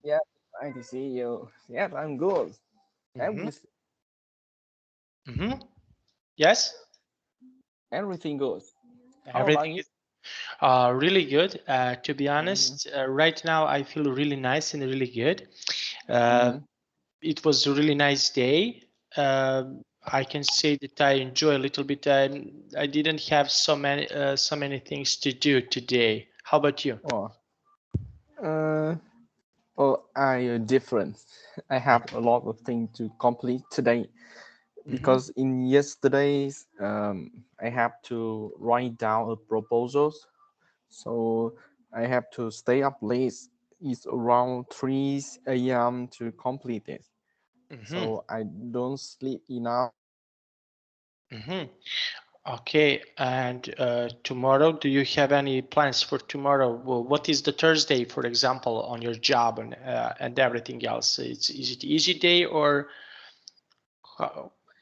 Yeah, nice to see you. Yes, I'm good. Mm-hmm. Everything, Mm-hmm. Yes, everything good. How about everything you? is really good. To be Mm-hmm. honest, right now I feel really nice and really good. Uh, Mm-hmm. it was a really nice day. I can say that I enjoy a little bit. I didn't have so many things to do today. How about you? Oh, uh, I different. I have a lot of things to complete today Mm-hmm. because in yesterday's I have to write down a proposals. So I have to stay up late. It's around 3 a.m. to complete it. Mm-hmm. So I don't sleep enough. Mm-hmm. Okay, and tomorrow, do you have any plans for tomorrow? Well, what is the Thursday, for example, on your job and everything else? Is it easy day or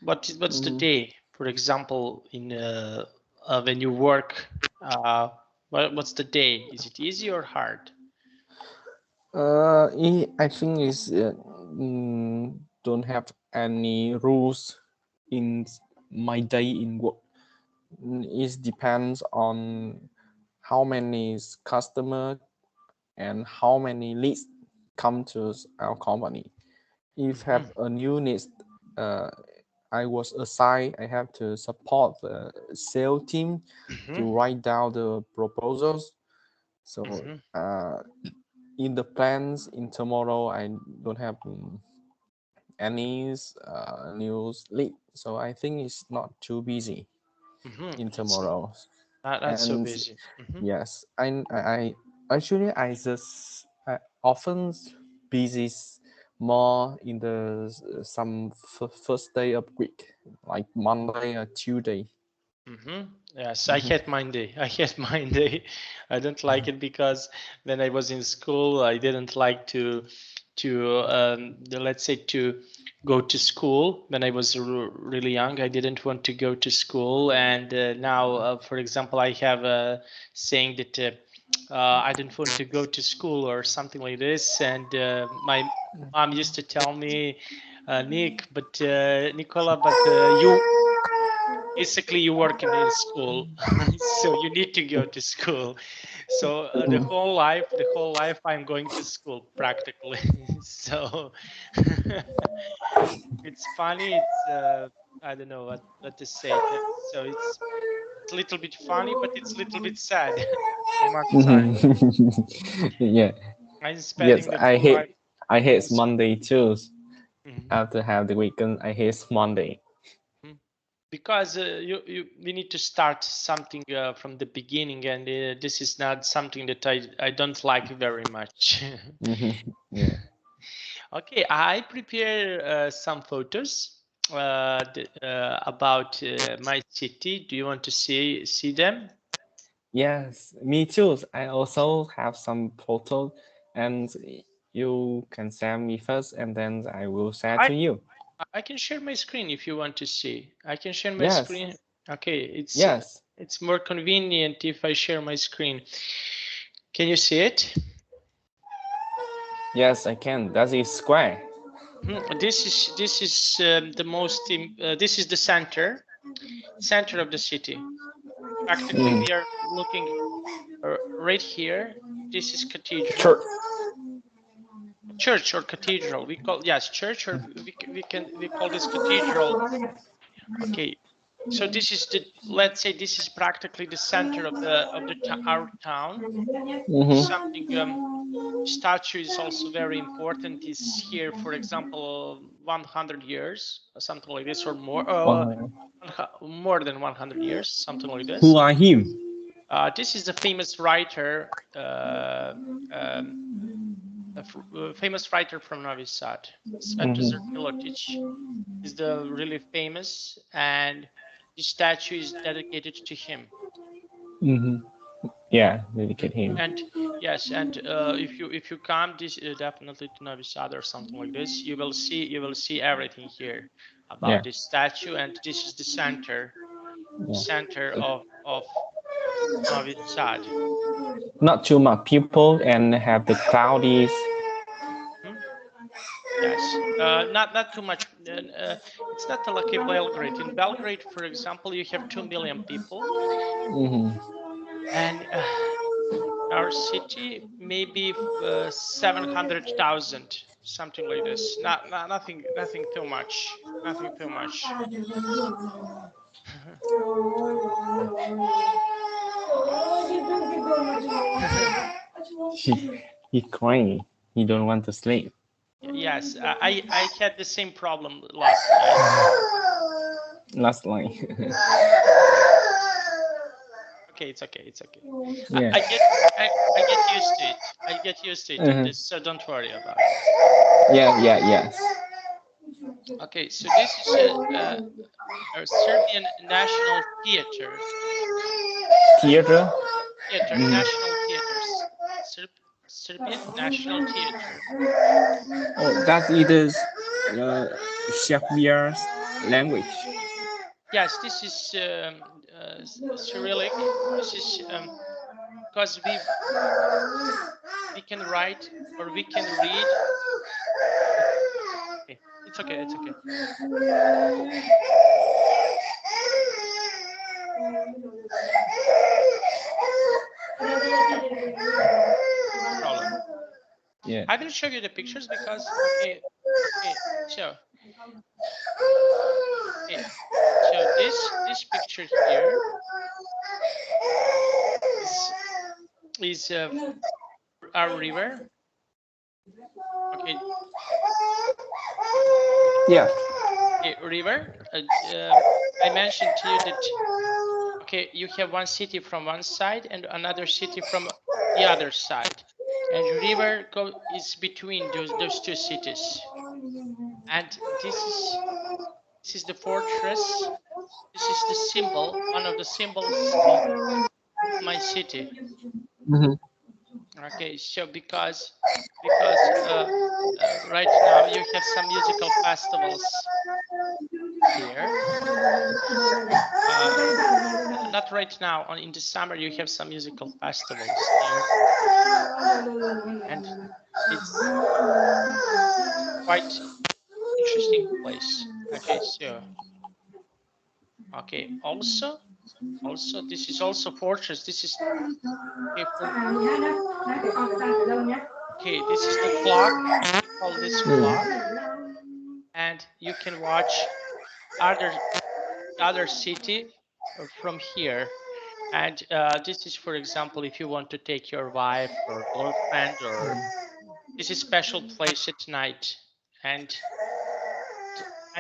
what's the Mhm. day, for example, in when you work? Uh, what's the day? Is it easy or hard? I think it's don't have any rules in my day in work. It depends on how many customer and how many leads come to our company. If Mm-hmm. have a new needs, uh, I was assigned. I have to support the sales team Mm-hmm. to write down the proposals. So Mm-hmm. in the plans in tomorrow, I don't have any news lead. So I think it's not too busy Mm-hmm. in It's tomorrow. not so And busy. Mm-hmm. yes, I actually I just I often busy more in the some first day of week like Monday or Tuesday. Mm-hmm. Yes, I Mhm. hate Monday. I hate Monday. I don't like it because when I was in school, I didn't like to let's say to go to school when I was really young. I didn't want to go to school, and now, for example, I have a saying that I didn't want to go to school or something like this, and my mom used to tell me, Nick, but Nikola, but you basically you work in school so you need to go to school, so the whole life I'm going to school practically. So it's funny, it's I don't know what to say. So it's a little bit funny, but it's a little bit sad from one side. Mhm. Yeah. I'm Yes, spending the whole life I in hate school. Monday too. Mhm. After have the weekend, I hate Monday. Mhm. Because we need to start something from the beginning, and this is not something that I don't like very much. Yeah. Okay, I prepare some photos about my city. Do you want to see them? Yes, me too. I also have some photos, and you can send me first, and then I will share I to you. I can share my screen if you want to see. I can share my Yes, screen. Okay, yes, it's more convenient if I share my screen. Can you see it? yes, I can. That is square. This is the most. This is the center of the city. Practically, Mm. we are looking right here. This is Church. cathedral, church or cathedral. We call, yes, church, or we call this cathedral. Okay, so this is the, let's say this is practically the center of our town. Mm-hmm. Something statue is also very important. Is here, for example, 100 years or something like this, or more, more than 100 years, something like Who this. are him? This is the famous writer, um, famous writer from Novi Sad. Svetozar Mm-hmm. Milotic is the really famous, and the statue is dedicated to him. Mm-hmm. Yeah, dedicate Mhm. him. And yes, and if you come this definitely to Novi Sad or something like this, you will see everything here about Yeah, this statue, and this is the yeah. center of Novi Sad. Not too much people and have the cloudy. Not too much. It's not like Belgrade. In Belgrade, for example, you have 2 million people, and our city maybe 700,000, something like this. Nothing too much. Nothing too much. He's crying. He don't want to sleep. Yes, I had the same problem last night. Last line. Okay, it's okay. It's okay. Yeah. I get used to it. I get used to it. So don't worry about it. Yeah. Okay, so this is a Serbian National Theater. Theater? National Theaters. Serbian National Theater. Oh, that is Shakespeare's language. Yes, this is Cyrillic. This is because we can write or we can read. Okay. It's okay. It's okay. Problem. Yeah. I will show you the pictures because okay. So this picture here is our river. Okay. Yeah. Okay, river. I mentioned to you that okay, you have one city from one side and another city from the other side, and river is between those two cities. And this is the fortress. This is the symbol, one of the symbols of my city. Okay, so because right now you have some musical festivals here. Not right now. In the summer you have some musical festivals here, and it's quite interesting place. Okay, so okay, also this is also fortress. This is okay, this is the clock. We call this clock, and you can watch other city from here. And this is, for example, if you want to take your wife or girlfriend, or this is special place at night. And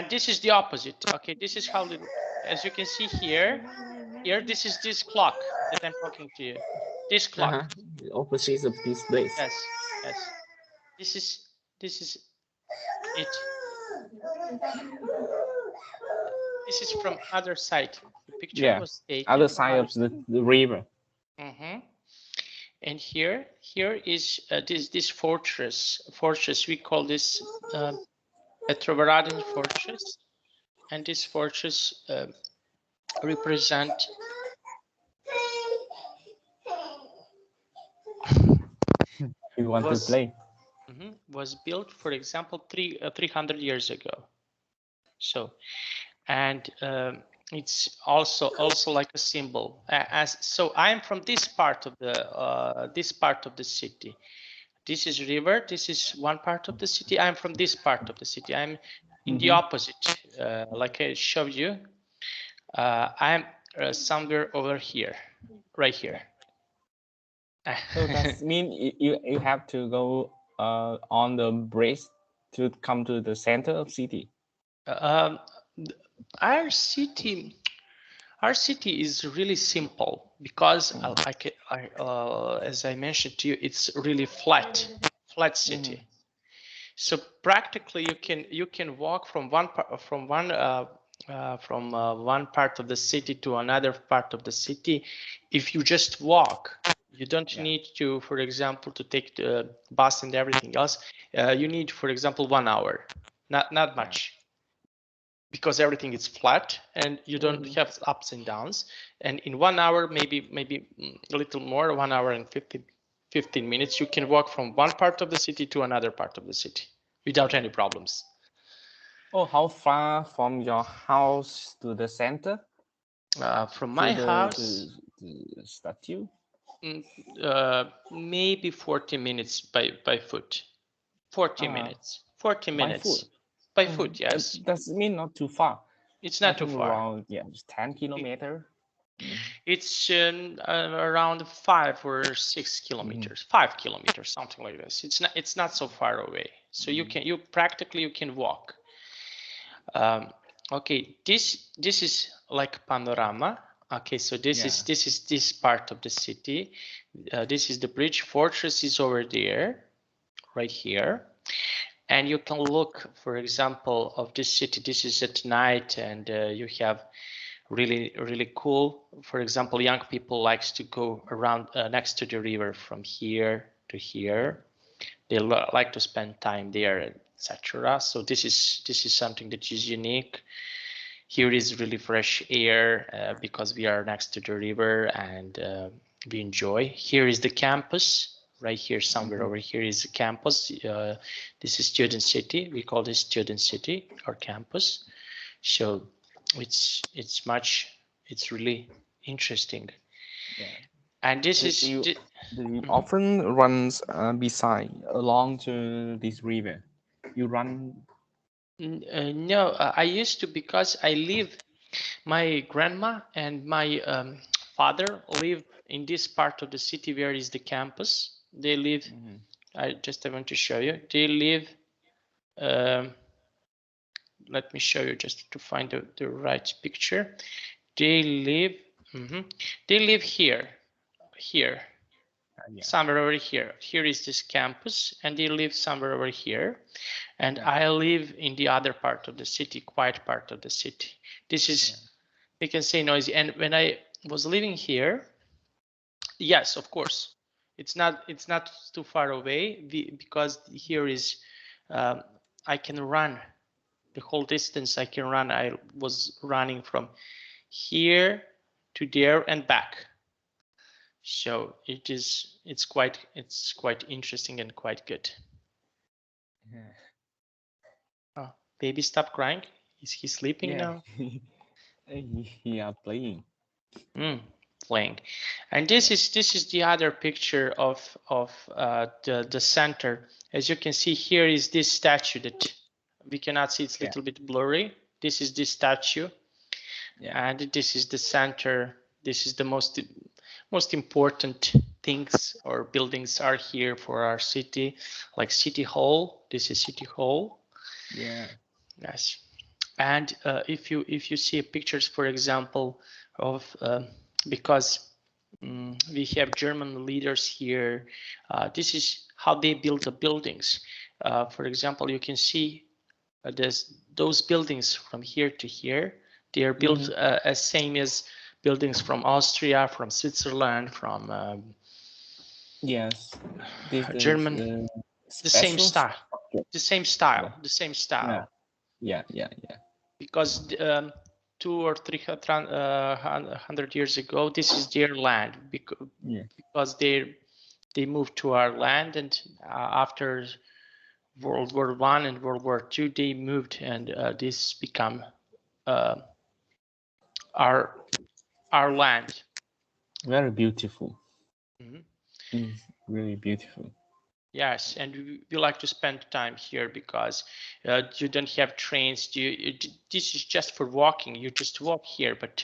this is the opposite. Okay, this is how little, as you can see here, this is this clock that I'm talking to you. This clock. The opposite of this place. Yes. This is it. This is from other side. The picture was taken. Other side of the river. And here is this fortress. We call this Petrovaradin fortress, and this fortress represent. You want to play? Was built, for example, 300 years ago. So, and it's also like a symbol. So I am from this part of the city. This is river. This is one part of the city. I'm from this part of the city. I'm in the opposite, like I showed you. I'm somewhere over here, right here. So that means you have to go on the bridge to come to the center of city. Our city is really simple because as I mentioned to you, it's really flat city. So practically you can walk from one part of the city to another part of the city. If you just walk, you don't need to, for example, to take the bus and everything else. You need, for example, 1 hour, not much. Because everything is flat and you don't have ups and downs, and in 1 hour, maybe a little more, 1 hour and 15 minutes, you can walk from one part of the city to another part of the city without any problems. Oh, how far from your house to the center? From To my the, house, the statue? maybe 40 minutes by foot. 40 minutes. 40 By foot? minutes. By foot, yes. Does it mean not too far? It's I not too think far. around, yeah, just 10 kilometer. It's around 5 or 6 kilometers, 5 kilometers, something like this. It's not so far away. So you can walk. Okay, this is like panorama. Okay, so this is this part of the city. This is the bridge. Fortress is over there, right here. And you can look, for example, of this city. This is at night, and you have really cool. For example, young people likes to go around next to the river from here to here. They like to spend time there, etc. So this is something that is unique. Here is really fresh air because we are next to the river, and we enjoy. Here is the campus. Right here, somewhere over here is the campus. This is student city. We call this student city or campus. So it's really interesting. Yeah. And this is You often runs beside along to this river. You run. no, I used to, because I live, my grandma and my father live in this part of the city where is the campus. They live, I want to show you. They live, let me show you just to find the right picture. They live, they live here, somewhere over here. Here is this campus, and they live somewhere over here. And I live in the other part of the city, quiet part of the city. This is, we can say, noisy. And when I was living here, yes, of course, it's not too far away, because here is, I can run the whole distance. I can run. I was running from here to there and back. So it's quite interesting and quite good. Oh, baby, stop crying. Is he sleeping now? Yeah, playing. Playing. And this is the other picture of the center. As you can see, here is this statue that we cannot see. It's a little bit blurry. This is this statue, and this is the center. This is the most important things or buildings are here for our city, like City Hall. This is City Hall. Yeah. Yes. And if you see pictures, for example, of because we have German leaders here, this is how they build the buildings. For example, you can see those buildings from here to here. They are built as same as buildings from Austria, from Switzerland, from Yes. This German. The same style. The same style. Yeah. The same style. Yeah. Because 200 or 300 years ago, this is their land, because they moved to our land, and after World War I and World War II, they moved, and this become our land. Very beautiful. It's really beautiful. Yes, and we like to spend time here because you don't have trains. This is just for walking. You just walk here, but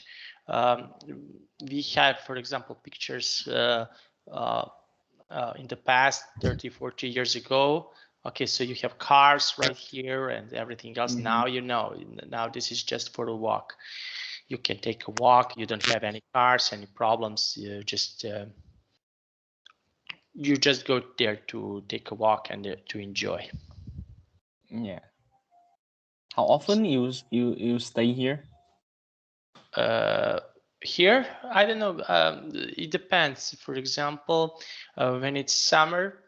we have, for example, pictures in the past 30, 40 years ago. Okay, so you have cars right here and everything else. Now now this is just for a walk. You can take a walk. You don't have any cars, any problems. You just go there to take a walk and to enjoy. Yeah. How often you stay here? Here, I don't know. It depends. For example, when it's summer,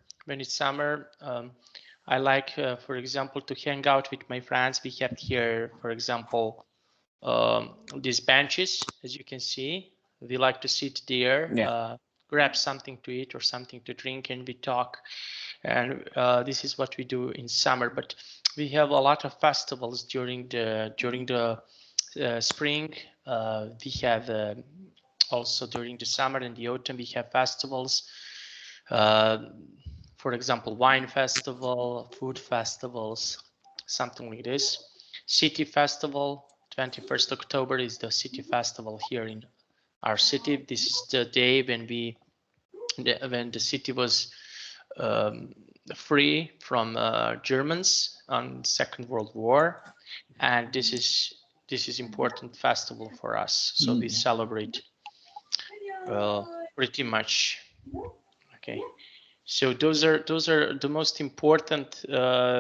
I like, for example, to hang out with my friends. We have here, for example, these benches, as you can see. We like to sit there, grab something to eat or something to drink, and we talk. And this is what we do in summer. But we have a lot of festivals during the spring. We have also during the summer and the autumn we have festivals. For example, wine festival, food festivals, something like this. City festival, 21st October is the city festival here in our city. This is the day when the city was free from Germans on Second World War, and this is important festival for us. So we celebrate pretty much. Okay, so those are the most important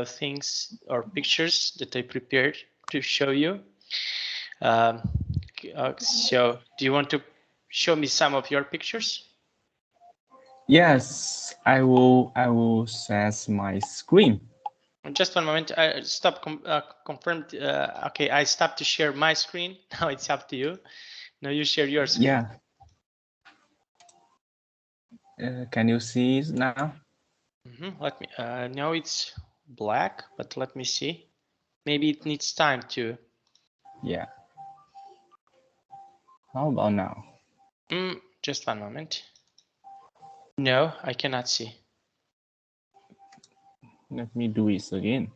things or pictures that I prepared to show you. So do you want to show me some of your pictures? Yes, I will share my screen. Just one moment. I stopped confirmed. Okay, I stopped to share my screen. Now it's up to you. Now you share your screen. Yeah. Can you see it now? Let me. Now it's black, but let me see. Maybe it needs time to. Yeah. How about now? Just one moment. No, I cannot see. Let me do it again.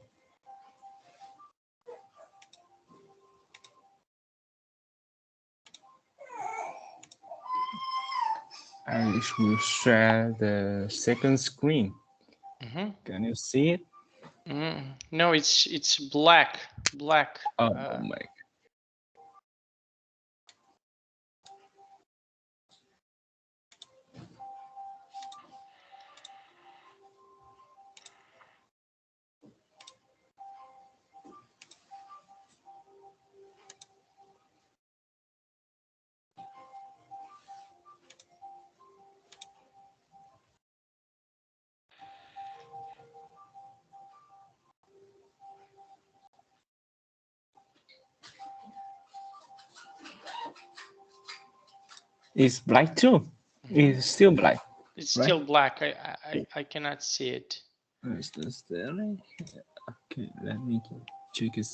I will share the second screen. Can you see it? No, it's black. Black. Oh my. It's black too. It's still black. It's right? still black. I cannot see it. Is this there? Okay, let me check it.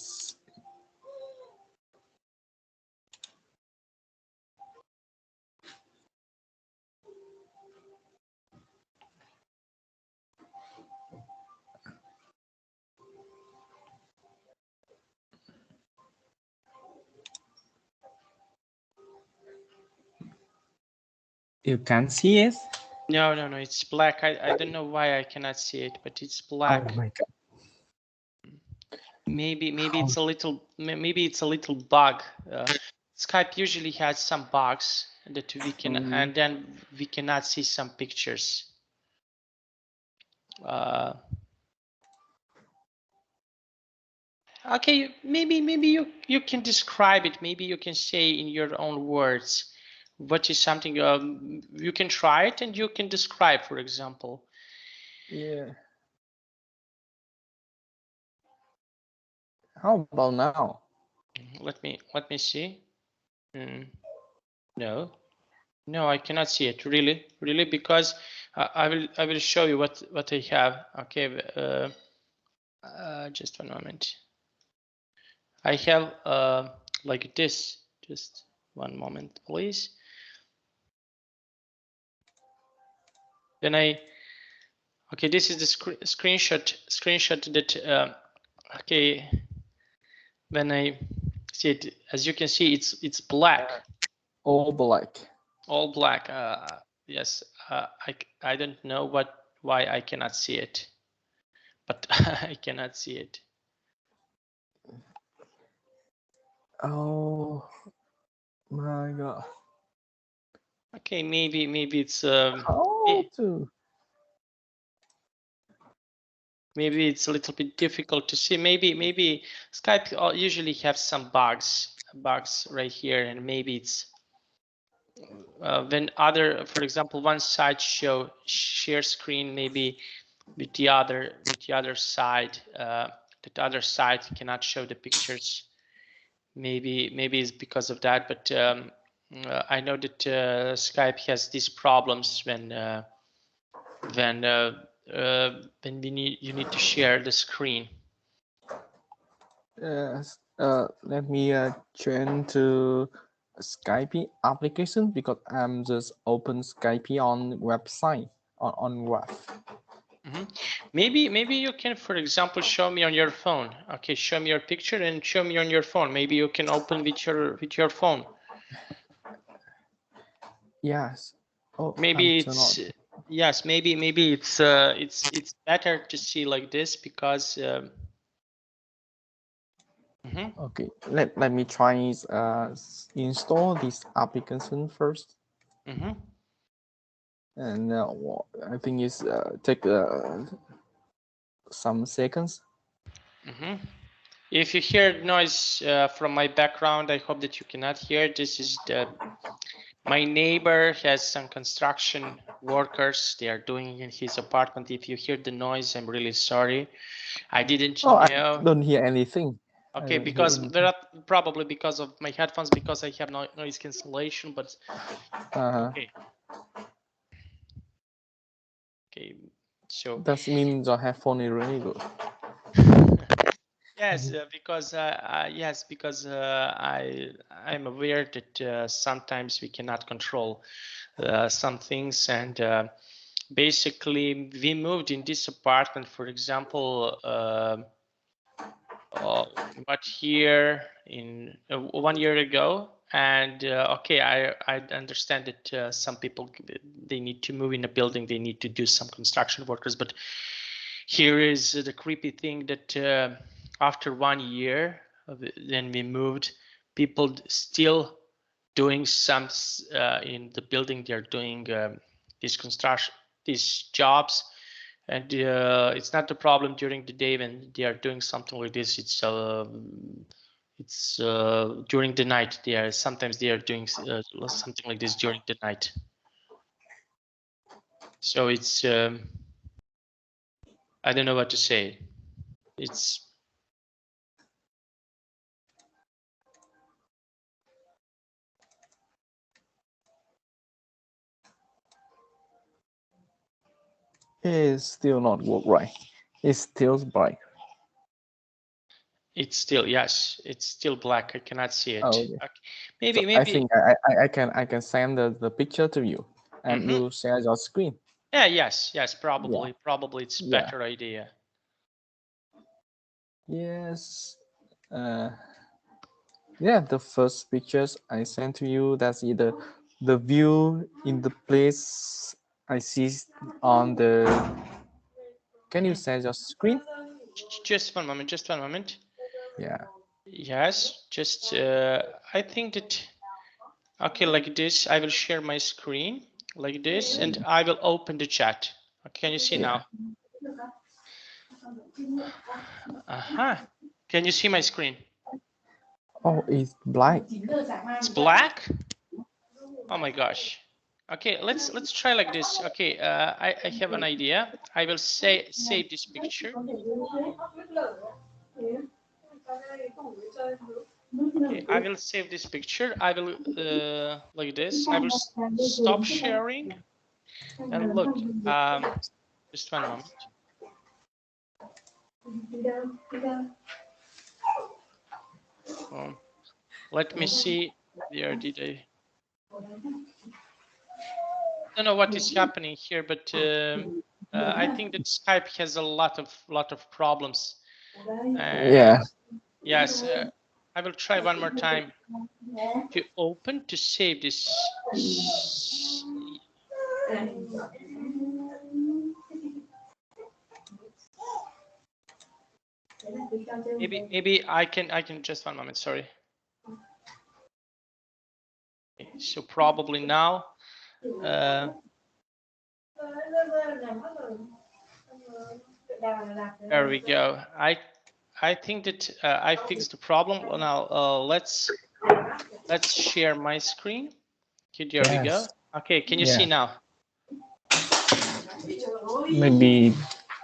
You can't see it? No, it's black. I don't know why I cannot see it, but it's black. Oh my god. Maybe it's a little bug. Skype usually has some bugs that we can, and then we cannot see some pictures. Okay, maybe you can describe it. Maybe you can say in your own words what is something you can try it and you can describe, for example. Yeah. How about now? Let me see. No, I cannot see it really, because I will show you what I have. Okay, just one moment. I have like this. Just one moment, please. Then okay, this is the screenshot that okay, when I see it, as you can see, it's black. All black. All black. Yes. I don't know why I cannot see it, but I cannot see it. Oh my god. Okay, maybe it's How to? maybe it's a little bit difficult to see. Maybe Skype usually have some bugs right here, and maybe it's when other, for example, one side share screen, maybe with the other side, that other side cannot show the pictures. Maybe it's because of that, but I know that Skype has these problems when you need to share the screen. Yes. Let me change to Skype application because I'm just open Skype on website on web. Maybe you can, for example, show me on your phone. Okay, show me your picture and show me on your phone. Maybe you can open with your phone. Yes. Oh, Maybe it's yes. Maybe it's better to see like this because. Okay, let me try install this application first. And I think it's take some seconds. If you hear noise from my background, I hope that you cannot hear. This is my neighbor has some construction workers. They are doing in his apartment. If you hear the noise, I'm really sorry. I didn't know. I don't hear anything. Okay, because there are probably because of my headphones, because I have no noise cancellation, but okay. Okay, so that means your headphone is really good. yes, because I'm aware that sometimes we cannot control some things, and basically we moved in this apartment, for example, about here in 1 year ago, and okay, I understand that some people, they need to move in a building, they need to do some construction workers, but here is the creepy thing that after 1 year then we moved, people still doing some in the building. They're doing these construction, these jobs, and it's not a problem during the day when they are doing something like this. It's during the night. Sometimes they are doing something like this during the night. So it's I don't know what to say. It's It's still not work right. It's still bright. It's still, yes, it's still black. I cannot see it. Oh, okay. Maybe so I think I can send the picture to you, and you share your screen. Yeah, yes, probably it's better idea. Yes. Yeah, the first pictures I sent to you, that's either the view in the place I see on the. Can you share your screen? Just one moment. Yeah. Yes, just I think that, okay, like this, I will share my screen like this, and I will open the chat. Can you see now? Can you see my screen? Oh, it's black. It's black? Oh my gosh. Okay, let's try like this. Okay, I have an idea. I will save this picture. Okay, I will save this picture. I will like this. I will stop sharing, and look. Just one moment. Let me see. Where did I don't know what is happening here, but I think that Skype has a lot of problems. Yes, I will try one more time to open to save this. Maybe I can just one moment. Sorry. Okay, so probably now. There we go. I think that I fixed the problem. Well, now let's share my screen. Okay, there we go. Okay, can you see now? Maybe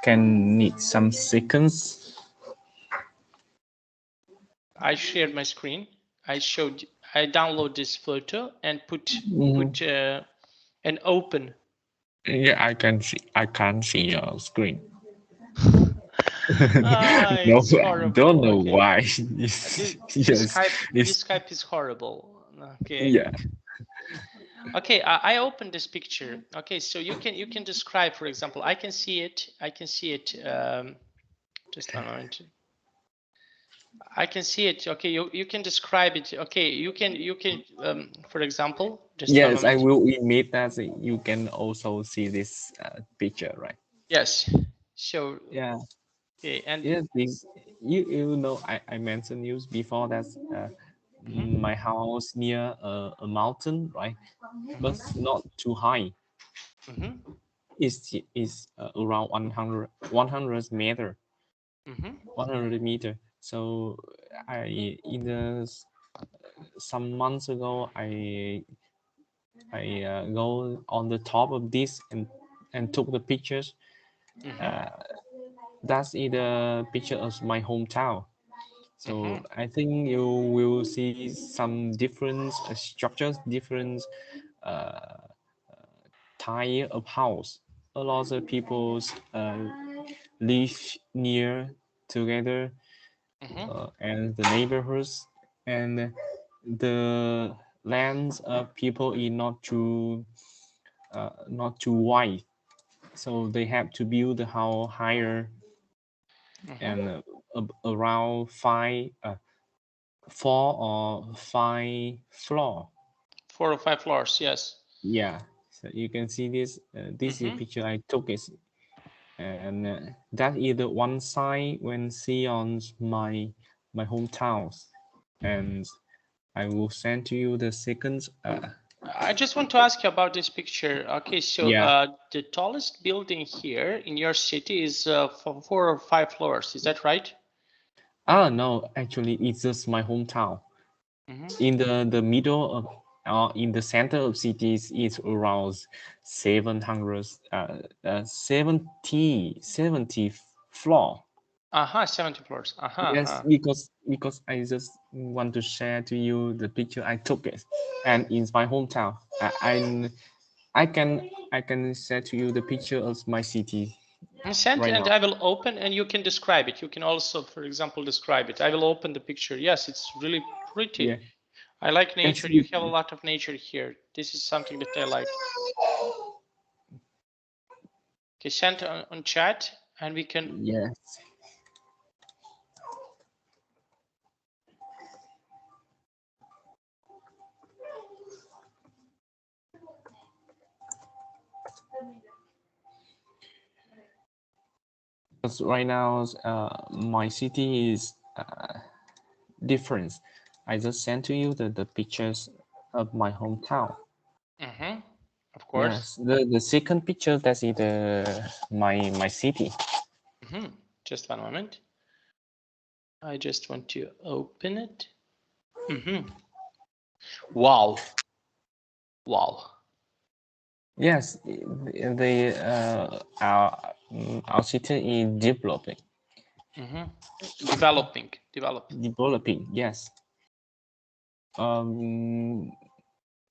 can need some seconds. I shared my screen. I I download this photo and put and open. Yeah, I can see. I can't see your screen. No, It's I don't horrible. know Okay. why. This Yes, Skype it's this Skype is horrible. Okay. yeah. Okay, I opened this picture. Okay, so you can describe, for example, I can see it. I can see it. Just one moment. I can see it. Okay, you can describe it. Okay, you can for example, just one Yes, I moment. will admit that you can also see this picture, right? Yes. So Yeah. okay, and Yes, you know I mentioned you before that my house near a mountain, right? But not too high. mm-hmm, Is around 100 meter, mm-hmm, 100 meter. So I in the some months ago I go on the top of this and took the pictures. mm-hmm, Uh, that's the picture of my hometown. mm-hmm, So I think you will see some different structures, different uh, type of house. A lot of people live near together, mm-hmm, and the neighborhoods and the lands of people is not too wide, so they have to build the house higher mm-hmm. and around four or five floor. 4 or 5 floors. Yes. Yeah, so you can see this. This is a Mm-hmm. picture I took it, and that is the one side when see on my hometown, and I will send to you the second. I just want to ask you about this picture. Okay, so Yeah. the tallest building here in your city is 4 or 5 floors. Is that right? Ah, no, actually, it's just my hometown. Mm-hmm. In the middle of, in the center of cities, it's around 700, 70 floor. 70 floors. Yes, because I just want to share to you the picture I took it, and in my hometown. I can share to you the picture of my city Send right and now. I will open and you can describe it. You can also, for example, describe it. I will open the picture. Yes, it's really pretty. Yeah. I like Yes. nature. You have a lot of nature here. This is something that I like. Okay, send on chat and we can. Yes. Because right now, my city is different. I just sent to you the pictures of my hometown. Mm-hmm. Of course. Yes, the second picture that is the my city. Mm-hmm. Just one moment. I just want to open it. Mm-hmm. Wow. Wow. Yes, our city is developing. Mm-hmm. Developing. Developing. Yes. Um.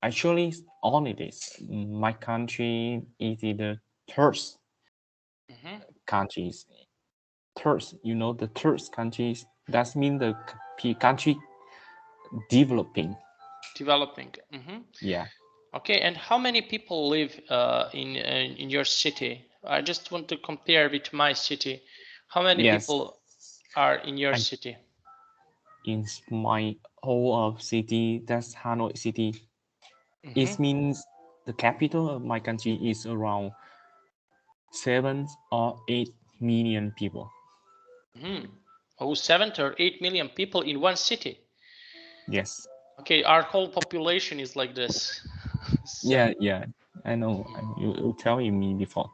Actually, all it is. My country is the third Mm-hmm. countries. Third, the third countries. That means the country developing. Developing. Mm-hmm. Yeah. Okay, and how many people live in your city? I just want to compare with my city. How many Yes. people are in your I city? in my whole of city. That's Hanoi city. Mm-hmm. It means the capital of my country is around 7 or 8 million people. Mm-hmm. Oh, 7 or 8 million people in one city. Yes. Okay, our whole population is like this. Yeah, So, yeah. I know. You telling me before.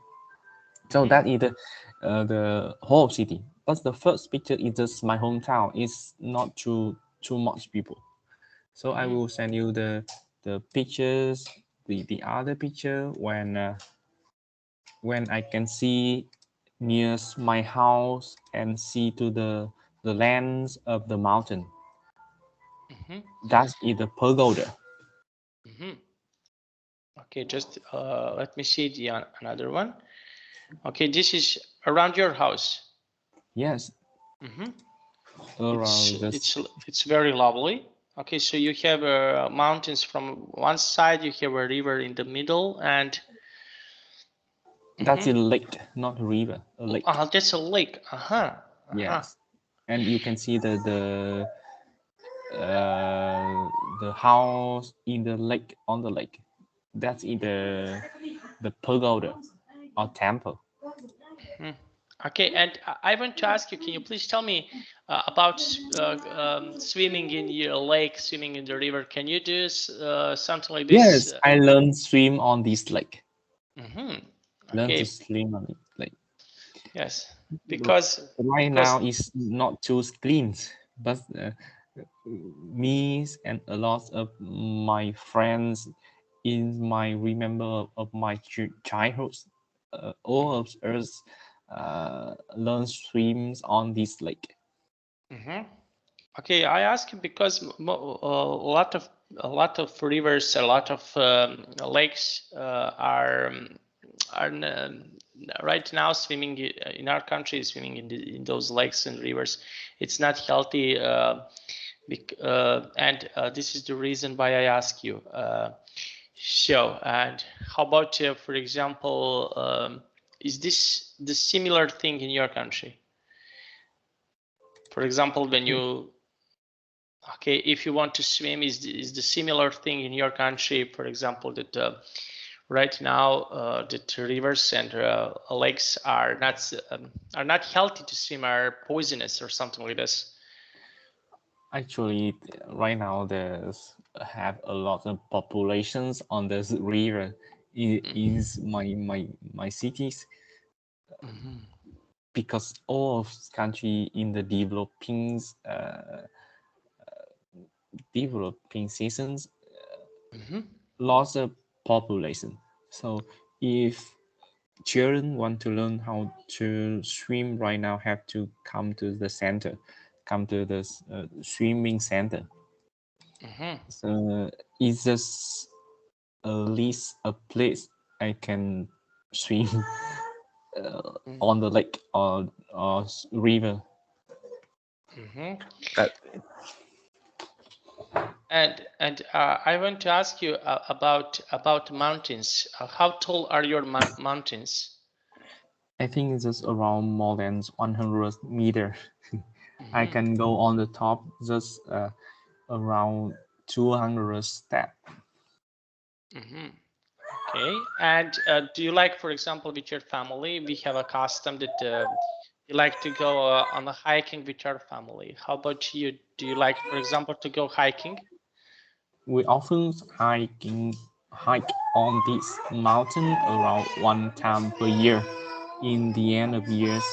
So mm-hmm. that is the whole city. But the first picture is just my hometown. It's not too much people. So I Mm-hmm. will send you the pictures, the other picture when I can see near my house and see to the lands of the mountain. That is the pagoda. Okay, just let me see the another one. Okay, this is around your house. Yes. It's very lovely. Okay, so you have mountains from one side, you have a river in the middle, and that's a lake, not a river. A lake. That's a lake. Yes, and you can see the house in the lake, on the lake. That's in the pagoda or temple. Okay, and I want to ask you, can you please tell me about swimming in your lake, swimming in the river? Can you do something like this? Yes, I learned swim on this lake. Learn to Okay. swim on it, like. Yes, because right now is not too clean, but me and a lot of my friends in my remember of my childhood, all of us learn swims on this lake. Okay, I ask you because a lot of rivers, a lot of lakes are right now swimming in our country, swimming in those lakes and rivers. It's not healthy, and this is the reason why I ask you. So, and how about, for example, is this the similar thing in your country? For example, when you, okay, if you want to swim, is the similar thing in your country, for example, that right now that rivers and lakes are not healthy to swim, are poisonous or something like this? Actually, right now there's have a lot of populations on this river in my cities, because all of country in the developing seasons lots of population. So if children want to learn how to swim right now, have to come to the center, come to the swimming center. So it's just at least a place I can swim on the lake or river. That And I want to ask you about mountains. How tall are your mountains? I think it's just around more than 100 meters. I can go on the top just around 200 steps. Okay, and do you like, for example, with your family, we have a custom that you like to go on a hiking with your family. How about you? Do you like, for example, to go hiking? We often hike on this mountain around one time per year in the end of years,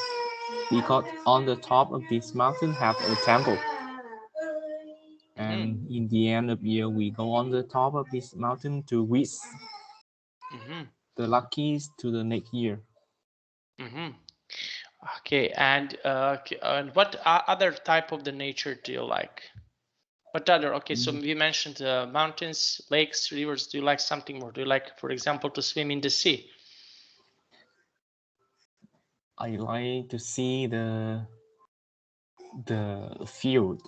because on the top of this mountain have a temple. And in the end of year, we go on the top of this mountain to wish the luckies to the next year. Okay, and what other type of the nature do you like? What other? Okay, so we mentioned mountains, lakes, rivers. Do you like something more? Do you like, for example, to swim in the sea? I like to see the field.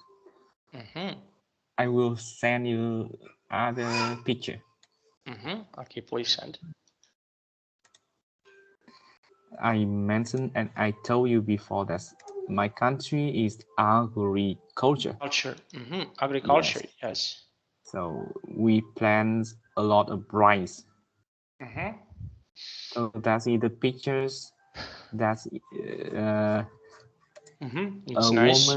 I will send you other picture. Okay, please send. I mentioned and I told you before that my country is agriculture. Agriculture, yes. So we plant a lot of rice. So that's the pictures. That's It's nice.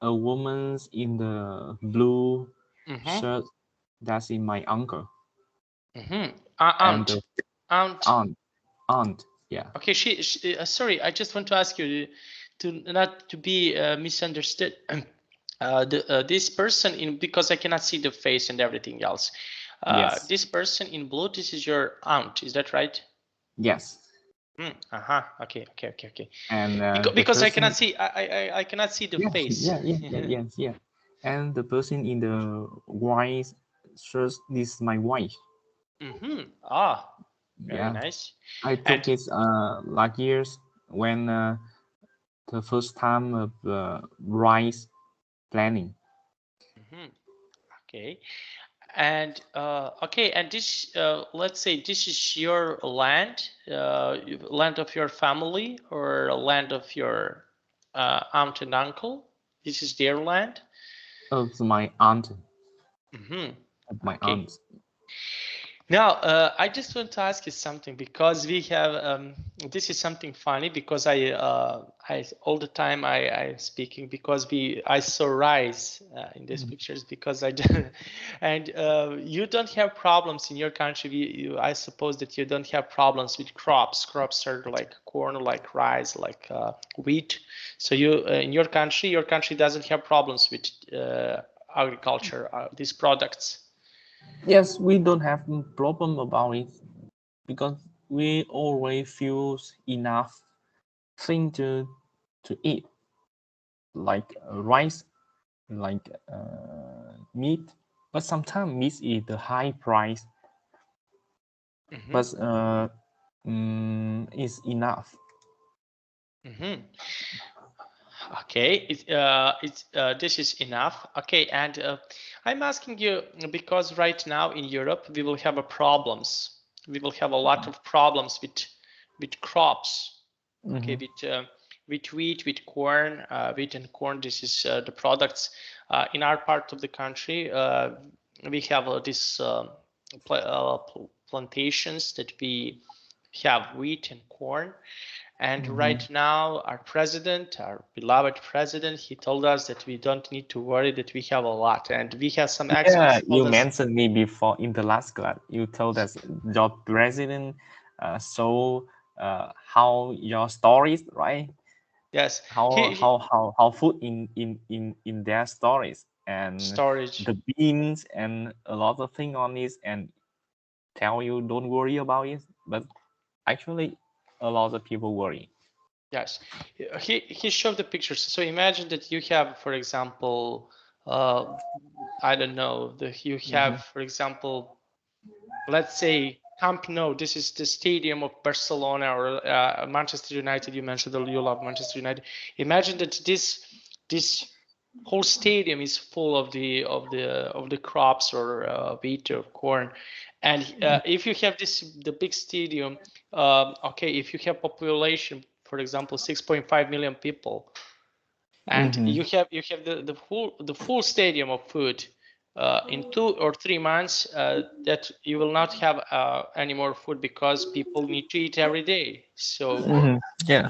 A woman's in the blue shirt. That's in my uncle. Aunt. Aunt. Yeah. Okay, she sorry, I just want to ask you to not to be misunderstood. This person in, because I cannot see the face and everything else. Yes. This person in blue, this is your aunt, is that right? Yes. Okay. And because I cannot see, I cannot see the face. Yeah. And the person in the white shirt is my wife. Ah, very Yeah, nice. I took And it last years when the first time of rice planning. mhm, okay. And okay, and this, let's say this is your land, land of your family, or land of your aunt and uncle. This is their land. Of my aunt, Mm-hmm. of my Okay. aunt. Now, I just want to ask you something because we have this is something funny because I all the time I'm speaking because I saw rice in these pictures because I did, and you don't have problems in your country. I suppose that you don't have problems with crops. Crops are like corn, like rice, like wheat. So you in your country doesn't have problems with agriculture, these products. Yes, we don't have problem about it because we always feel enough thing to eat, like rice, like meat. But sometimes meat is the high price, Mm-hmm. but is enough. Mm-hmm. Okay, this is enough. Okay, and I'm asking you because right now in Europe we will have a problems. We will have a lot of problems with crops. Okay, with wheat, with corn, wheat and corn. This is the products in our part of the country. We have this plantations that we have wheat and corn. And Mm-hmm. right now, our president, our beloved president, he told us that we don't need to worry, that we have a lot. And we have some Yeah, experts you told us, mentioned me before in the last class. You told us your president show how your stories, right? yes, How food in their stories and storage. the beans and a lot of thing on this and tell you don't worry about it. But actually, a lot of people worry. Yes, he showed the pictures. So imagine that you have, for example, uh, I don't know, you have, Mm-hmm. for example, let's say Camp Nou. This is the stadium of Barcelona or Manchester United. You mentioned that you love Manchester United. Imagine that this whole stadium is full of the crops or wheat or corn, and if you have the big stadium, okay, if you have population, for example, 6.5 million people, and Mm-hmm. you have the full stadium of food in 2 or 3 months, that you will not have any more food because people need to eat every day. So Mm-hmm. Yeah.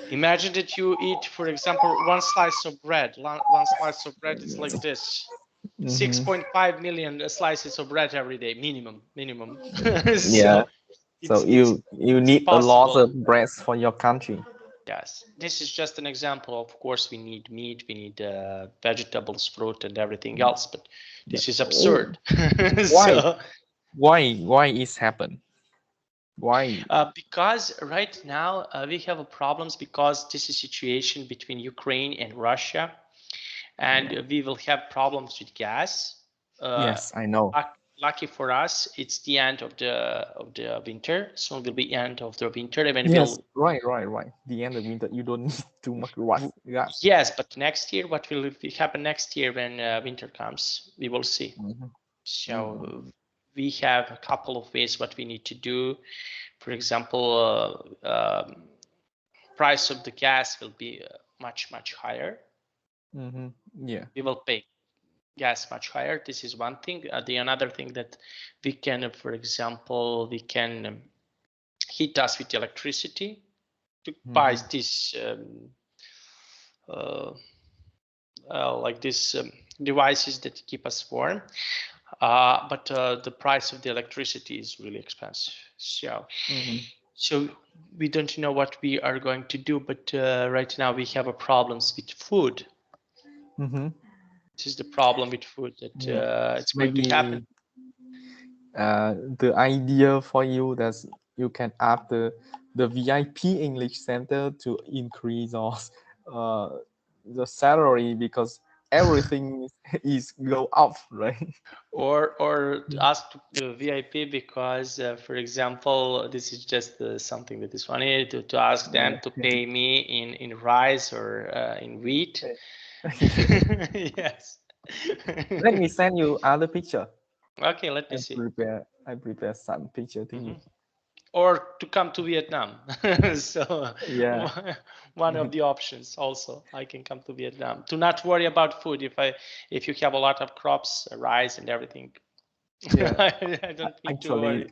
imagine that you eat, for example, one slice of bread. One slice of bread is like this. Mm-hmm. 6.5 million slices of bread every day, minimum. Yeah. So So it's you it's need a lot possible. of breads for your country. Yes, this is just an example. Of course, we need meat, we need vegetables, fruit, and everything else, but Yeah. this is Oh, absurd. why? So, Why is happen? Why? because right now we have a problems because this is situation between Ukraine and Russia, and Yeah. we will have problems with gas. Uh, Yes, I know. Lucky for us, it's the end of the winter. Soon will be end of the winter, and when Yes, we'll. right. The end of winter, you don't need too much rush. Yes. Yes, but next year, what will happen next year when winter comes? We will see. Mm-hmm. Mm-hmm. So we have a couple of ways what we need to do. For example, price of the gas will be much higher. Mm-hmm. Yeah. We will pay gas much higher. This is one thing. The another thing that we can, for example, we can heat us with electricity to buy Mm-hmm. this uh, like these devices that keep us warm. But the price of the electricity is really expensive. Mm-hmm. So we don't know what we are going to do. But right now we have a problems with food. Mm-hmm. This is the problem with food that Yeah. it's going to happen. Maybe the idea for you that you can add the VIP English Center to increase or uh, the salary because everything is go off, right? Or ask the VIP because, for example, this is just something that is funny to ask them to pay me in rice or in wheat. Yes. Let me send you other picture. Okay, let me see. I prepare some picture to you. Or to come to Vietnam. So Yeah. one of the options also, I can come to Vietnam. To not worry about food if you have a lot of crops, rice and everything. Yeah. I don't need to Actually, worry.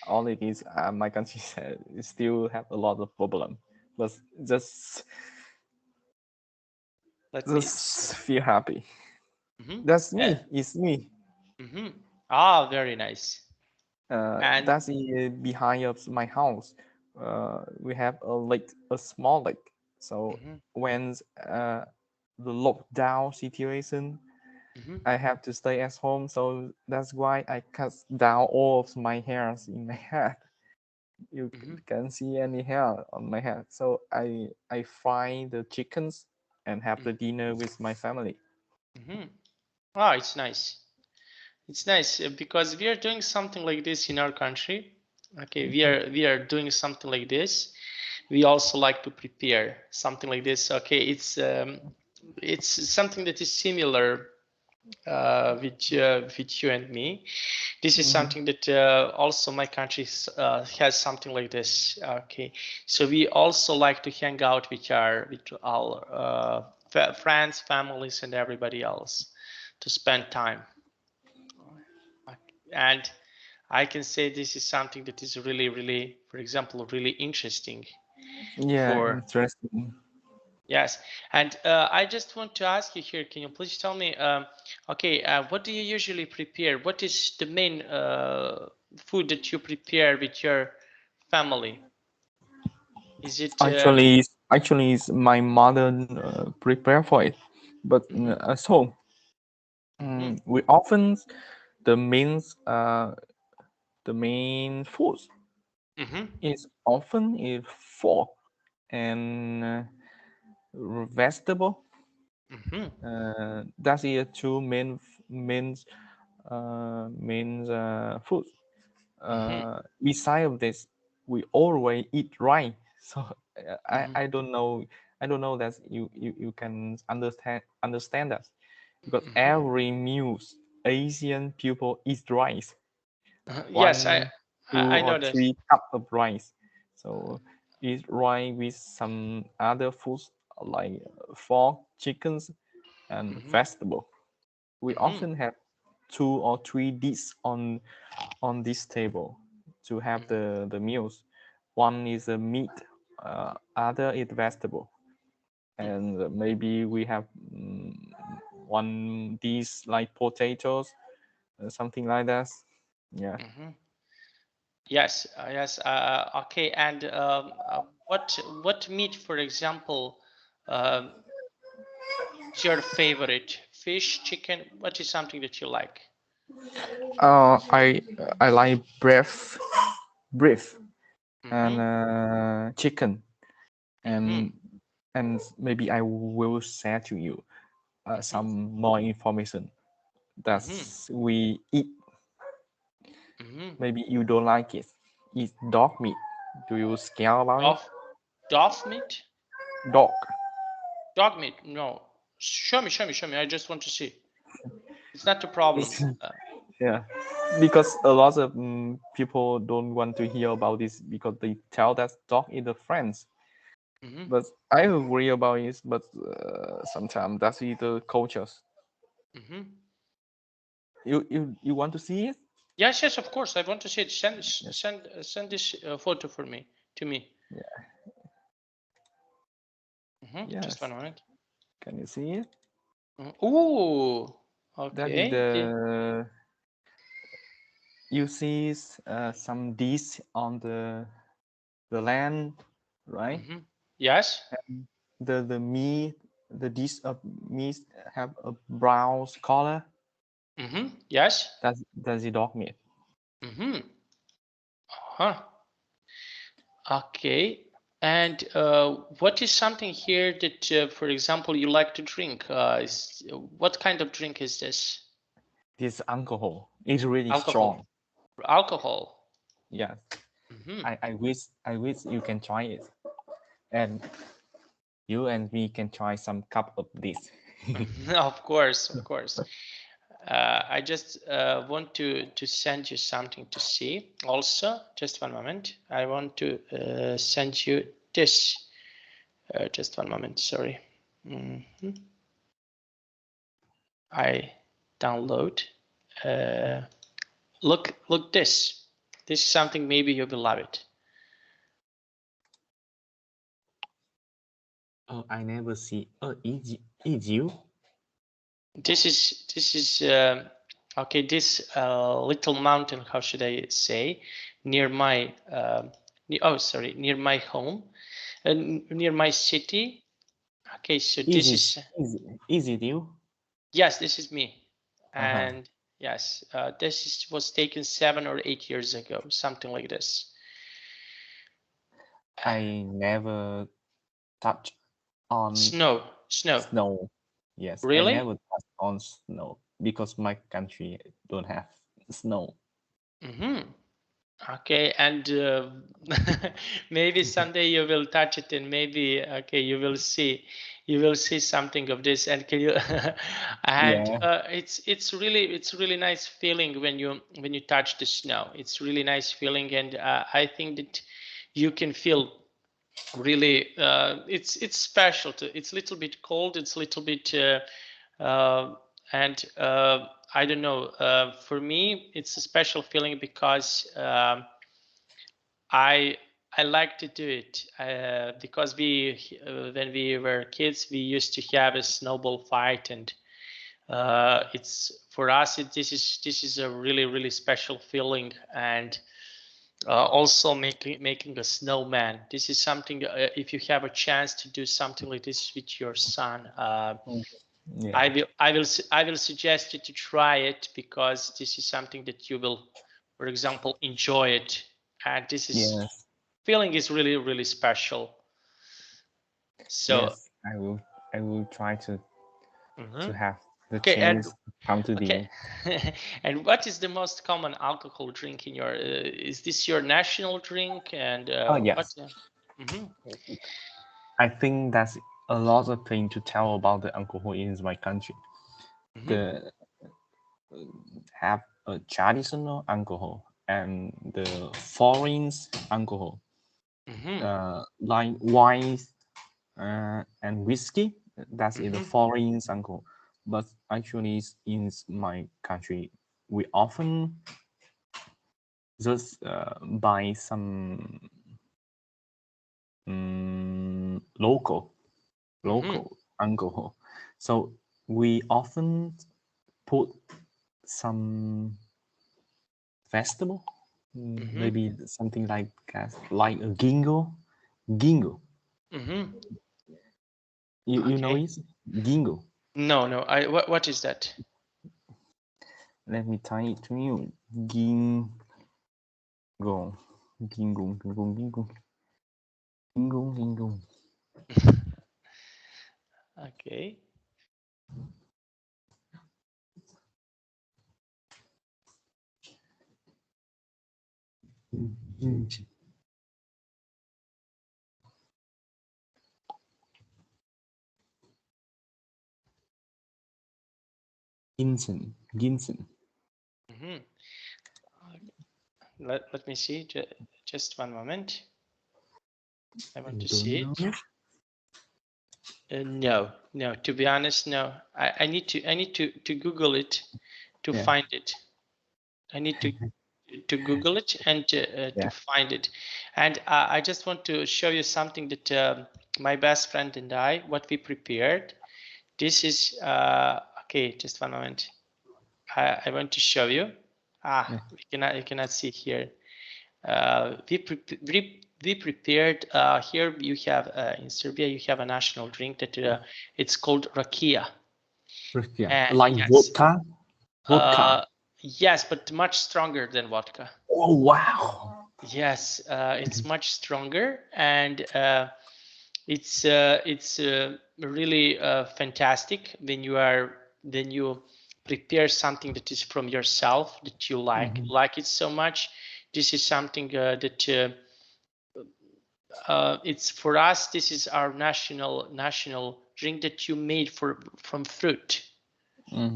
all it is, my country still have a lot of problem, but just Let me see. just feel happy. That's Yeah. me. It's me. Ah, very nice. And That's behind of my house. We have a lake, a small lake. So when the lockdown situation, I have to stay at home. So that's why I cut down all of my hairs in my head. You can't see any hair on my head. So I fry the chickens and have the dinner with my family. oh, it's nice. It's nice because we are doing something like this in our country. Okay, we are doing something like this. We also like to prepare something like this. Okay, it's something that is similar with you and me. This is something that also my country has something like this. Okay, so we also like to hang out with our friends, families, and everybody else to spend time. And I can say this is something that is really, really, for example, really interesting Yeah, for. interesting. Yes, and I just want to ask you here, can you please tell me, okay, what do you usually prepare? What is the main food that you prepare with your family? Is it Actually, it's my mother prepare for it, but so we often the main the main food is often is pork and vegetable. That's the two main food. Beside of this, we always eat rice. So I don't know, that you can understand that, because every meals Asian people eat rice, yes, one, two I or know that. three cup of rice. So eat rice with some other foods like pork, chickens, and vegetable. We often have two or three dishes on this table to have the meals. One is a meat, other is vegetable, and maybe we have one dish like potatoes, something like that. Yeah. Yes, yes. Okay, and what meat, for example, um, is your favorite? Fish, chicken? What is something that you like? I like beef and chicken, and maybe I will share to you some more information that we eat. Maybe you don't like it. It's dog meat. Do you scare about it? Dove meat? Dog. Dog meat? No. Show me, show me, show me. I just want to see. It's not a problem. Yeah, because a lot of people don't want to hear about this because they tell that dog is a friend. But I agree about it. But sometimes that's the cultures. You want to see it? Yes, yes, of course. I want to see it. Send Yes. send this photo for me to me. Yeah. Just Yes. one moment. Can you see it? Ooh. That is Okay. the you see some dish on the land, right? Yes. The meat, the dish of meat have a brown color. Yes. That's the dog meat. Huh. Okay. And what is something here that, for example, you like to drink? What kind of drink is this? This alcohol is really Alcohol. strong. Alcohol. Yes. Mm-hmm. I wish you can try it. And you and me can try some cup of this. Of course, of course. I just want to send you something to see. Also, just one moment. I want to send you this. Just one moment. Sorry. I download. Look this. This is something maybe you will love it. Oh, I never see. Oh, is you? This is okay. This little mountain. How should I say? Near my near my home, near my city. Okay, so this is Is it you? yes, this is me, Uh-huh. and yes, was taken 7 or 8 years ago, something like this. I never touch on Snow. snow. Yes, I Really? never touch on snow because my country don't have snow. Mm-hmm. Okay, and maybe someday you will touch it, and maybe okay, you will see something of this. And can you? And Yeah. it's really nice feeling when you touch the snow. It's really nice feeling, and I think that you can feel really it's special. It's a little bit cold. It's a little bit and I don't know. For me, it's a special feeling because. I I like to do it because we when we were kids we used to have a snowball fight, and it's for us this is a really special feeling. And also making a snowman, this is something if you have a chance to do something like this with your son, Mm. Yeah. I will suggest you to try it, because this is something that you will, for example, enjoy it. And this is Yes. feeling is really special. So Yes. I will try to mhm. have the Okay, and chance to come to okay. the. And what is the most common alcohol drink in your is this your national drink? And Oh what yes. mhm. I think that's a lot of thing to tell about the alcohol in my country. Mhm. The have a traditional alcohol and the foreign alcohol, Mhm. like wine and whiskey. That's in the Mhm. foreign alcohol. But actually, in my country, we often just buy some local Mhm. alcohol. So we often put some festival, Mhm. maybe something like a gingo. Mhm. You know Okay. it, gingo. No. I what is that? Let me tell it to you. Gingo, gingo. Gingo. Okay. Ginsen. Mhm. Let me see. Just one moment. I want to Don't see know. it. No. To be honest, no. I need to Google it to Yeah, find it. I need to Google it and to yeah. find it. And I just want to show you something that my best friend and I, what we prepared. This is okay. Just one moment. I want to show you. Yeah. You cannot see here. We prepared here. You have in Serbia. You have a national drink that it's called rakia. Yeah. And Like yes, vodka. Vodka. yes, but much stronger than vodka. Oh wow. Yes, it's much stronger, and it's really fantastic when you prepare something that is from yourself that you like it so much. This is something that it's for us. This is our national drink that you made from fruit.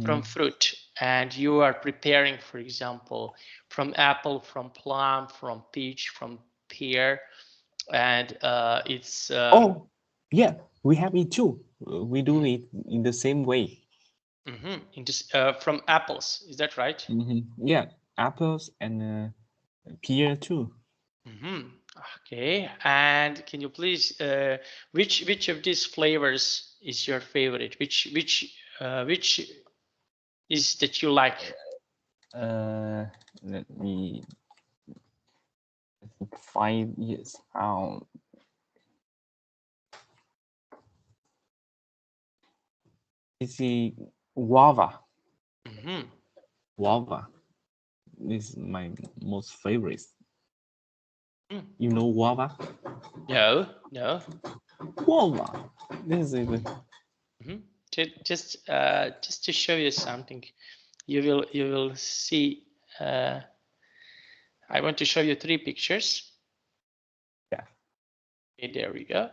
From fruit, and you are preparing, for example, from apple, from plum, from peach, from pear, and it's Oh, yeah, we have it too. We do it in the same way. in this, from apples. Is that right? Yeah, apples and pear too. Okay, and can you please which of these flavors is your favorite? Which is that you like? Let me 5 years out. It's a guava. Guava. This is my most favorite. You know guava? No. Guava. This is Just to show you something, you will see. I want to show you 3 pictures. yeah. Okay, there we go.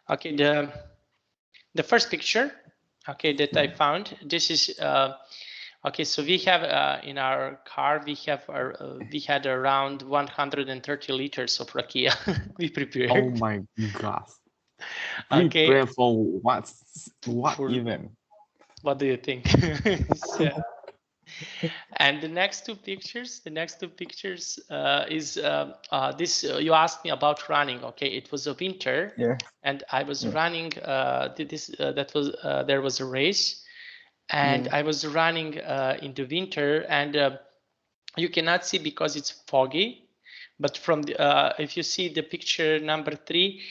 Okay, the first picture, okay, that I found. This is okay. So we have in our car we had around 130 liters of rakia we prepared. Oh my gosh. Okay. Prepare for what For- event? What do you think? So, and the next two pictures is this. You asked me about running. Okay, it was a winter, Yeah. and I was running. There was a race, and I was running in the winter, and you cannot see because it's foggy. But from the if you see the picture number 3,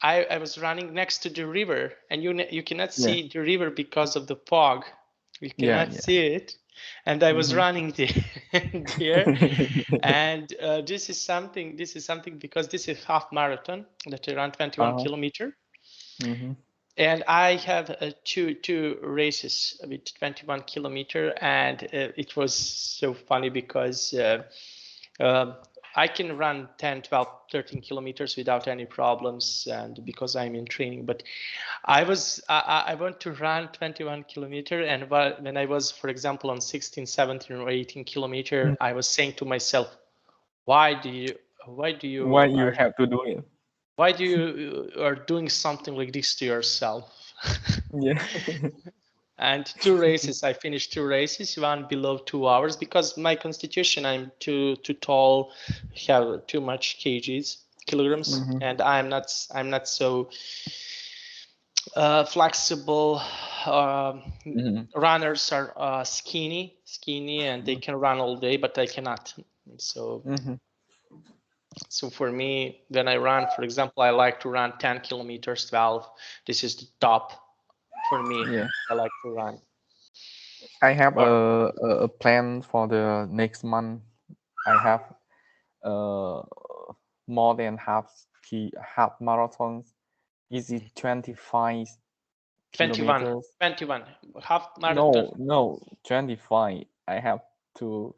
I was running next to the river, and you cannot see the river because of the fog. You cannot see it, and I was running there, and this is something because this is half marathon that I ran 21 kilometer, and I have two races with 21 kilometer, and it was so funny because I can run 10, 12, 13 kilometers without any problems, and because I'm in training. But I want to run 21 kilometer, and when I was, for example, on 16, 17, or 18 kilometer, I was saying to myself, why do you have to do it? why do you are doing something like this to yourself? Yeah. And 2 races, I finished 2 races, one below 2 hours, because my constitution, I'm too tall, have too much kilograms, and I'm not so flexible. Runners are skinny, and they can run all day, but I cannot. So so for me, when I run, for example, I like to run 10 kilometers, 12. This is the top for me. I like to run. I have a plan for the next month. I have more than half marathons. Is it 25 kilometers? 21 half marathon. No, 25. I have to.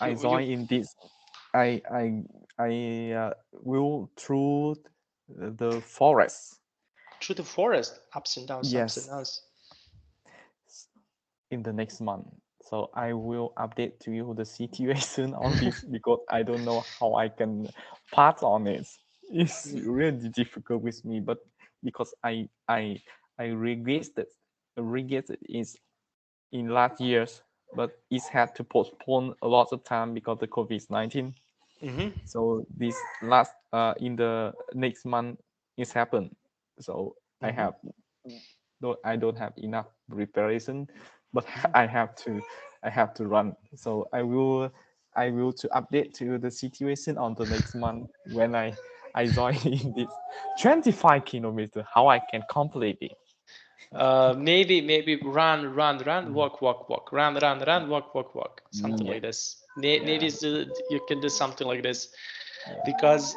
I join in this. I will through the forest. Through the forest, ups and downs, ups and Yes. downs. In the next month. So I will update to you the situation on this because I don't know how I can pass on it. It's really difficult with me, but because I regret it is in last years, but it's had to postpone a lot of time because of the COVID-19. So this last in the next month it's happened. So I don't have enough preparation, but I have to run. So I will to update to the situation on the next month when I join in this 25 kilometer. How I can complete it? Maybe run, walk, run, walk, walk, something like this. Need is you can do something like this, because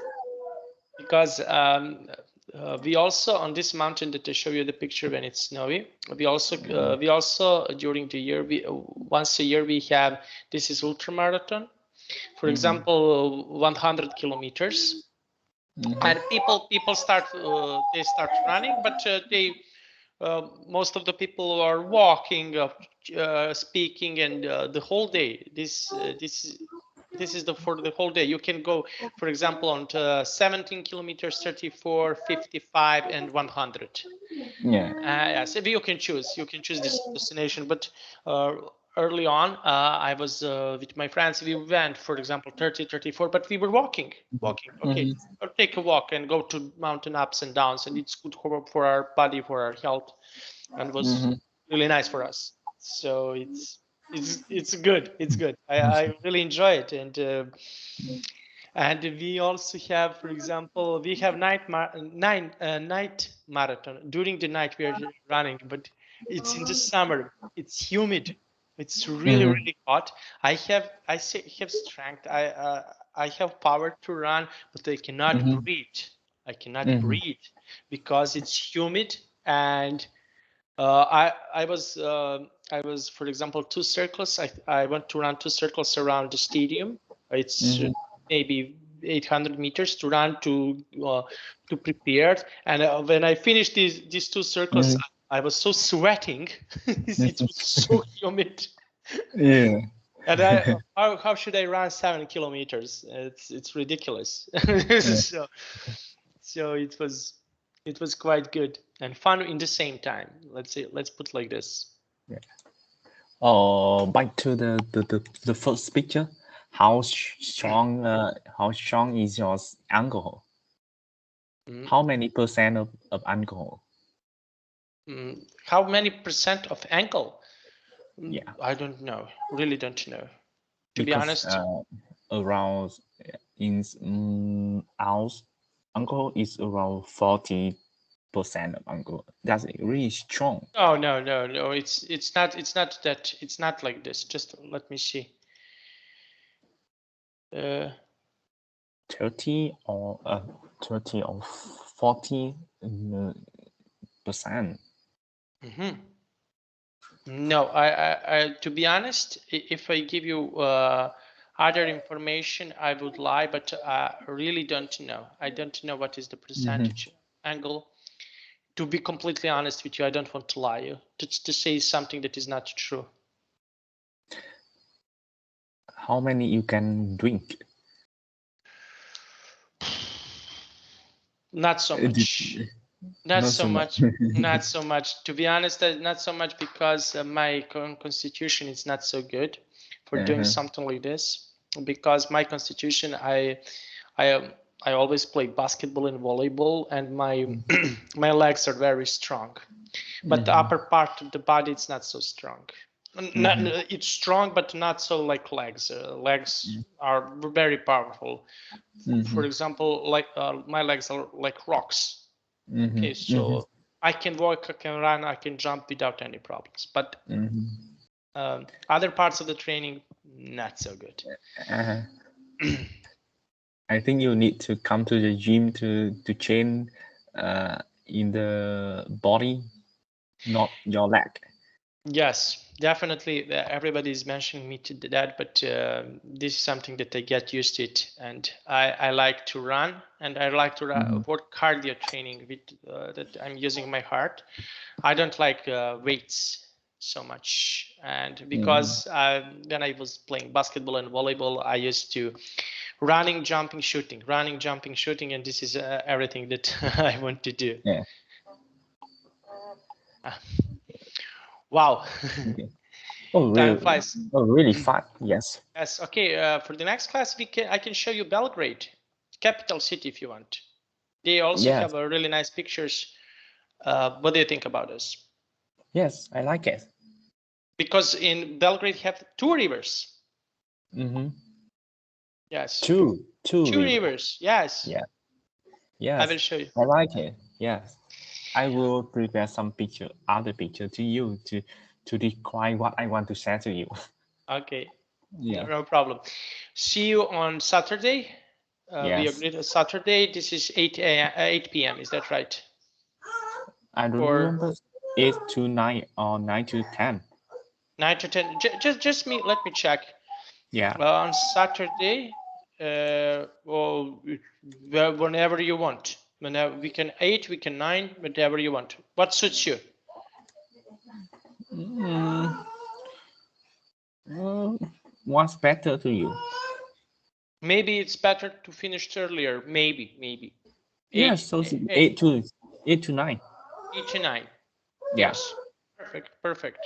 we also on this mountain that I show you the picture when it's snowy. We also during the year once a year we have this is ultramarathon. For example, 100 kilometers. And people start they start running, but they most of the people are walking, speaking, and the whole day. This is for the whole day. You can go, for example, on 17 kilometers, 34, 55, and 100. Yes, you can choose. You can choose this destination, but early on, I was with my friends. We went, for example, 30, 34, but we were walking. Okay, or take a walk and go to mountain ups and downs, and it's good for our body, for our health, and was really nice for us. So it's good. It's good. I really enjoy it, and we also have, for example, we have night marathon. During the night we are running, but it's in the summer. It's humid. It's really hot. I have strength. I have power to run, but I cannot breathe. I cannot breathe because it's humid, and I was for example 2 circles. I want to run 2 circles around the stadium. It's maybe 800 meters to run to prepare. And when I finished these 2 circles, I was so sweating. It was so humid. Yeah. And how should I run 7 kilometers? It's ridiculous. So it was quite good and fun in the same time. Let's put like this. Back to the first picture. How strong is your alcohol? How many percent of alcohol? How many percent of ankle? Yeah, I don't know. Really don't know. To be because honest, around in ounce alcohol is around 40% of alcohol. That's really strong. no. It's not that. It's not like this. Just let me see. 30 or 40 percent. No, I to be honest, if I give you other information, I would lie, but I really don't know. I don't know what is the percentage angle. To be completely honest with you, I don't want to lie you to say something that is not true. How many you can drink? Not so much. Not so much. Not so much. To be honest, not so much because my constitution is not so good for doing something like this. Because my constitution, I always play basketball and volleyball, and my my legs are very strong. But the upper part of the body, it's not so strong. Not, it's strong, but not so like legs. Legs are very powerful. For example, like my legs are like rocks. Okay, so I can walk, I can run, I can jump without any problems. But other parts of the training, not so good. I think you need to come to the gym to train in the body, not your leg. Yes, definitely. Everybody is mentioning me to that, but this is something that I get used to it, and I like to run, and I like to work cardio training with that I'm using my heart. I don't like weights so much, and because when I was playing basketball and volleyball, I used to running, jumping, shooting, and this is everything that I want to do. Yeah. Wow. Okay. Oh, Time really? flies. Oh, really fast. Yes. Yes. Okay. For the next class, I can show you Belgrade, capital city, if you want. They also have a really nice pictures. What do you think about this? Yes, I like it. Because in Belgrade have 2 rivers. Yes. Two rivers. Yes. Yeah. Yes. I will show you. I like it. Yes. I will prepare some other picture to you to describe what I want to say to you. Okay. Yeah. No problem. See you on Saturday. We Yes. agreed on Saturday. This is 8 p.m. Is that right? I don't Or remember 8 to 9 or 9 to 10. 9 to 10? Just me. Let me check. Yeah. On Saturday, well, whenever you want. Whenever we can 8, we can 9, whatever you want. What suits you? What's better to you? Maybe it's better to finish earlier. Maybe. Yes, so 8 8 to 9. 8 to 9. Yeah. Yes. Perfect.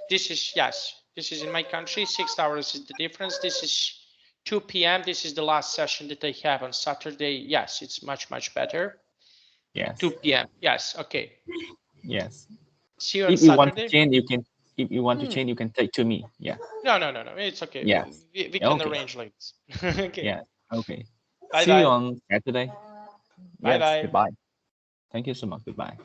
This is, yes. This is in my country. 6 hours is the difference. This is 2 p.m. This is the last session that I have on Saturday. Yes, it's much better. Yes. 2 p.m. Yes. Okay. Yes. See you on If you want to Saturday. change, you can. If you want to change, you can take to me. Yeah. No. It's okay. Yeah. We can Okay. arrange like this. Okay. Yeah. Okay. Bye See you bye. on Saturday. Bye Yes. bye. Goodbye. Thank you so much. Goodbye.